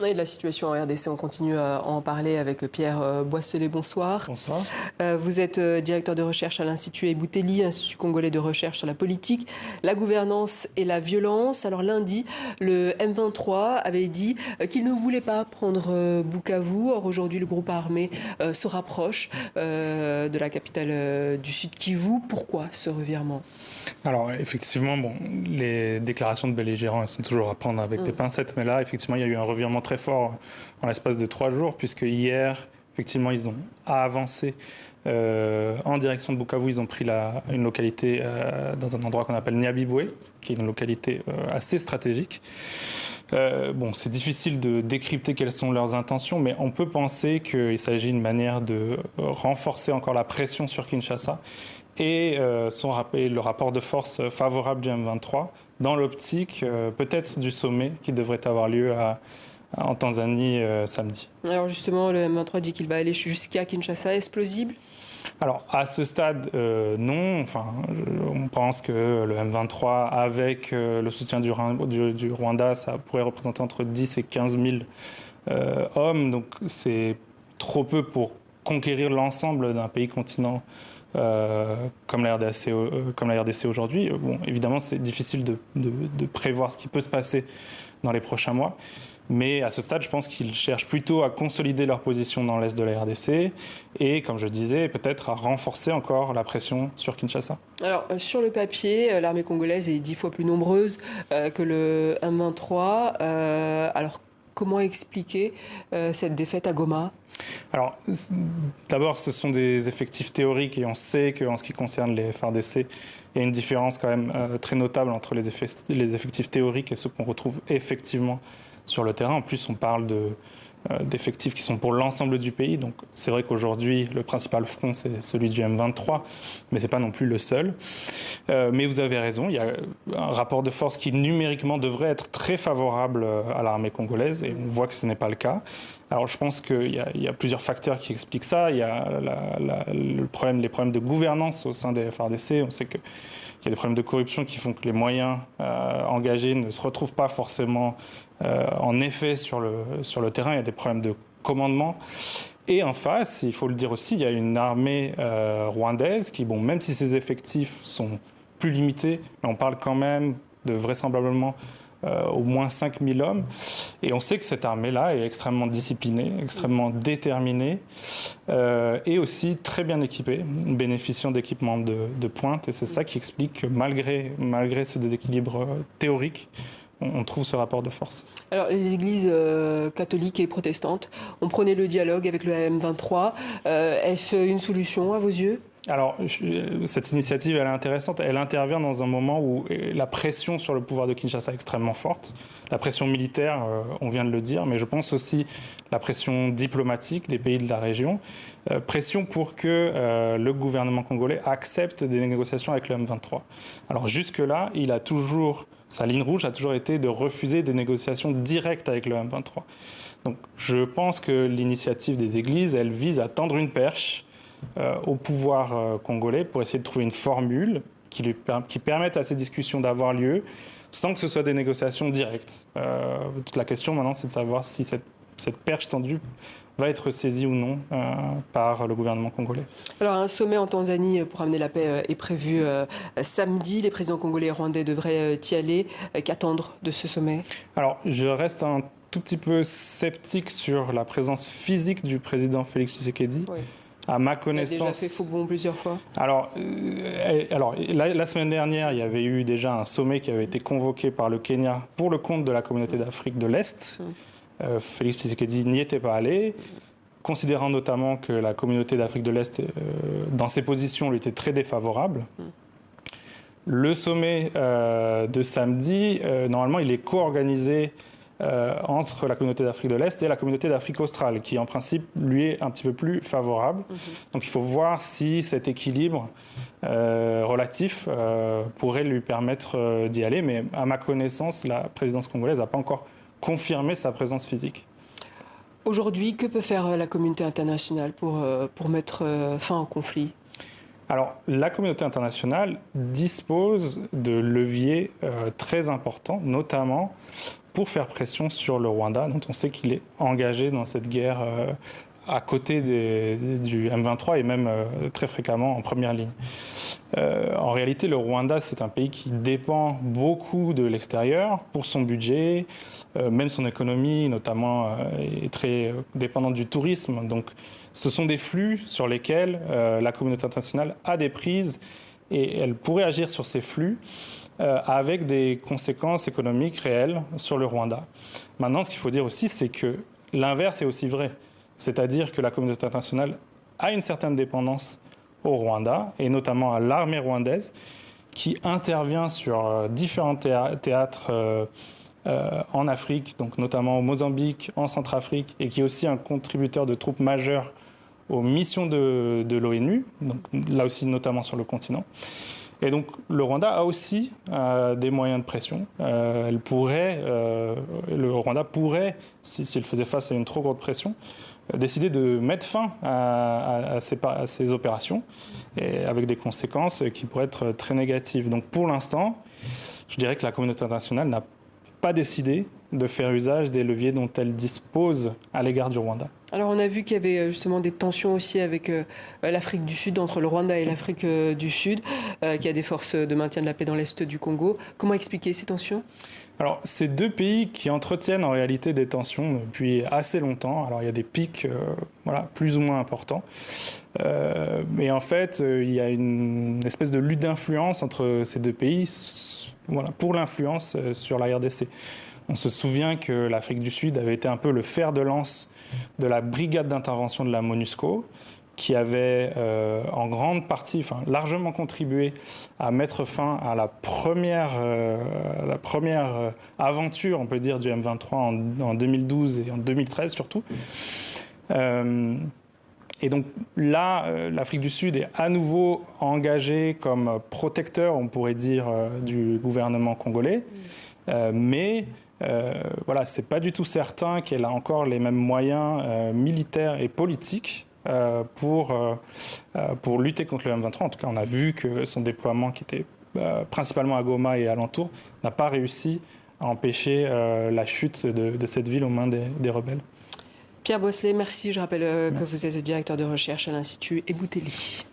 Et la situation en RDC, on continue à en parler avec Pierre Boisselet. Bonsoir. Bonsoir. Vous êtes directeur de recherche à l'Institut Ebouteli, Institut congolais de recherche sur la politique, la gouvernance et la violence. Alors lundi, le M23 avait dit qu'il ne voulait pas prendre Bukavu. Or aujourd'hui, le groupe armé se rapproche de la capitale du Sud Kivu. Pourquoi ce revirement ? Alors effectivement, les déclarations de belligérants sont toujours à prendre avec des pincettes, mais là, effectivement, il y a eu un revirement très fort en l'espace de 3 jours, puisque hier, effectivement, ils ont avancé en direction de Bukavu. Ils ont pris une localité dans un endroit qu'on appelle Nyabibwe, qui est une localité assez stratégique. C'est difficile de décrypter quelles sont leurs intentions, mais on peut penser qu'il s'agit d'une manière de renforcer encore la pression sur Kinshasa et le rapport de force favorable du M23 dans l'optique peut-être du sommet qui devrait avoir lieu en Tanzanie samedi. Alors justement, le M23 dit qu'il va aller jusqu'à Kinshasa. Est-ce plausible ? Alors, à ce stade, non. On pense que le M23, avec le soutien du Rwanda, ça pourrait représenter entre 10 et 15 000 hommes. Donc, c'est trop peu pour conquérir l'ensemble d'un pays continent comme la RDC aujourd'hui. Évidemment, c'est difficile de prévoir ce qui peut se passer dans les prochains mois. Mais à ce stade, je pense qu'ils cherchent plutôt à consolider leur position dans l'est de la RDC et, comme je disais, peut-être à renforcer encore la pression sur Kinshasa. Alors, sur le papier, l'armée congolaise est 10 fois plus nombreuse que le M23. Alors, comment expliquer cette défaite à Goma ? Alors, d'abord, ce sont des effectifs théoriques et on sait qu'en ce qui concerne les FARDC, il y a une différence quand même très notable entre les effectifs théoriques et ceux qu'on retrouve effectivement sur le terrain. En plus, on parle d'effectifs qui sont pour l'ensemble du pays. Donc, c'est vrai qu'aujourd'hui, le principal front, c'est celui du M23, mais ce n'est pas non plus le seul. Mais vous avez raison, il y a un rapport de force qui, numériquement, devrait être très favorable à l'armée congolaise, et on voit que ce n'est pas le cas. Alors, je pense qu'il y a plusieurs facteurs qui expliquent ça. Il y a les problèmes de gouvernance au sein des FARDC. On sait qu'il y a des problèmes de corruption qui font que les moyens engagés ne se retrouvent pas forcément en effet sur le terrain. Il y a des problèmes de commandement. Et en face, il faut le dire aussi, il y a une armée rwandaise qui, même si ses effectifs sont plus limités, mais on parle quand même de vraisemblablement au moins 5 000 hommes. Et on sait que cette armée-là est extrêmement disciplinée, extrêmement déterminée et aussi très bien équipée, bénéficiant d'équipements de pointe. Et c'est ça qui explique que malgré ce déséquilibre théorique, on trouve ce rapport de force. Alors, les églises catholiques et protestantes ont prôné le dialogue avec le M23. Est-ce une solution à vos yeux ? Alors, cette initiative, elle est intéressante. Elle intervient dans un moment où la pression sur le pouvoir de Kinshasa est extrêmement forte. La pression militaire, on vient de le dire, mais je pense aussi la pression diplomatique des pays de la région. Pression pour que le gouvernement congolais accepte des négociations avec le M23. Alors jusque-là, sa ligne rouge a toujours été de refuser des négociations directes avec le M23. Donc je pense que l'initiative des églises, elle vise à tendre une perche au pouvoir congolais pour essayer de trouver une formule qui permette à ces discussions d'avoir lieu sans que ce soit des négociations directes. Toute la question maintenant, c'est de savoir si cette perche tendue va être saisie ou non par le gouvernement congolais. Alors, un sommet en Tanzanie pour amener la paix est prévu samedi. Les présidents congolais et rwandais devraient y aller. Qu'attendre de ce sommet ? Alors, je reste un tout petit peu sceptique sur la présence physique du président Félix Tshisekedi. Oui. À ma connaissance, il a déjà fait faux bond plusieurs fois. Alors la semaine dernière, il y avait eu déjà un sommet qui avait été convoqué par le Kenya pour le compte de la communauté d'Afrique de l'Est. Félix Tshisekedi n'y était pas allé, considérant notamment que la communauté d'Afrique de l'Est, dans ses positions, lui était très défavorable. Le sommet de samedi, normalement, il est co-organisé entre la communauté d'Afrique de l'Est et la communauté d'Afrique australe, qui en principe lui est un petit peu plus favorable. Donc il faut voir si cet équilibre relatif pourrait lui permettre d'y aller. Mais à ma connaissance, la présidence congolaise n'a pas encore confirmé sa présence physique. Aujourd'hui, que peut faire la communauté internationale pour mettre fin au conflit ? Alors, la communauté internationale dispose de leviers très importants, notamment pour faire pression sur le Rwanda, dont on sait qu'il est engagé dans cette guerre à côté du M23 et même très fréquemment en première ligne. En réalité, le Rwanda, c'est un pays qui dépend beaucoup de l'extérieur pour son budget, même son économie, notamment, est très dépendante du tourisme. Donc, ce sont des flux sur lesquels la communauté internationale a des prises et elle pourrait agir sur ces flux avec des conséquences économiques réelles sur le Rwanda. Maintenant, ce qu'il faut dire aussi, c'est que l'inverse est aussi vrai. C'est-à-dire que la communauté internationale a une certaine dépendance au Rwanda, et notamment à l'armée rwandaise, qui intervient sur différents théâtres en Afrique, donc notamment au Mozambique, en Centrafrique, et qui est aussi un contributeur de troupes majeures aux missions de l'ONU, donc là aussi notamment sur le continent. Et donc le Rwanda a aussi des moyens de pression. Le Rwanda pourrait, s'il faisait face à une trop grande pression, décider de mettre fin à ces opérations, et avec des conséquences qui pourraient être très négatives. Donc pour l'instant, je dirais que la communauté internationale n'a pas décidé de faire usage des leviers dont elle dispose à l'égard du Rwanda. Alors on a vu qu'il y avait justement des tensions aussi avec l'Afrique du Sud, entre le Rwanda et l'Afrique du Sud, qu'il y a des forces de maintien de la paix dans l'est du Congo. Comment expliquer ces tensions ? Alors, c'est deux pays qui entretiennent en réalité des tensions depuis assez longtemps. Alors, il y a des pics plus ou moins importants. Mais en fait, il y a une espèce de lutte d'influence entre ces deux pays pour l'influence sur la RDC. On se souvient que l'Afrique du Sud avait été un peu le fer de lance de la brigade d'intervention de la MONUSCO, qui avait en grande partie, largement contribué à mettre fin à la première aventure, on peut dire, du M23 en 2012 et en 2013 surtout. Et donc là, l'Afrique du Sud est à nouveau engagée comme protecteur, on pourrait dire, du gouvernement congolais. Mais c'est pas du tout certain qu'elle a encore les mêmes moyens militaires et politiques pour lutter contre le M23. En tout cas, on a vu que son déploiement, qui était principalement à Goma et alentour, n'a pas réussi à empêcher la chute de cette ville aux mains des rebelles. Pierre Boisselet, merci. Je rappelle que vous êtes directeur de recherche à l'Institut Eboutelli.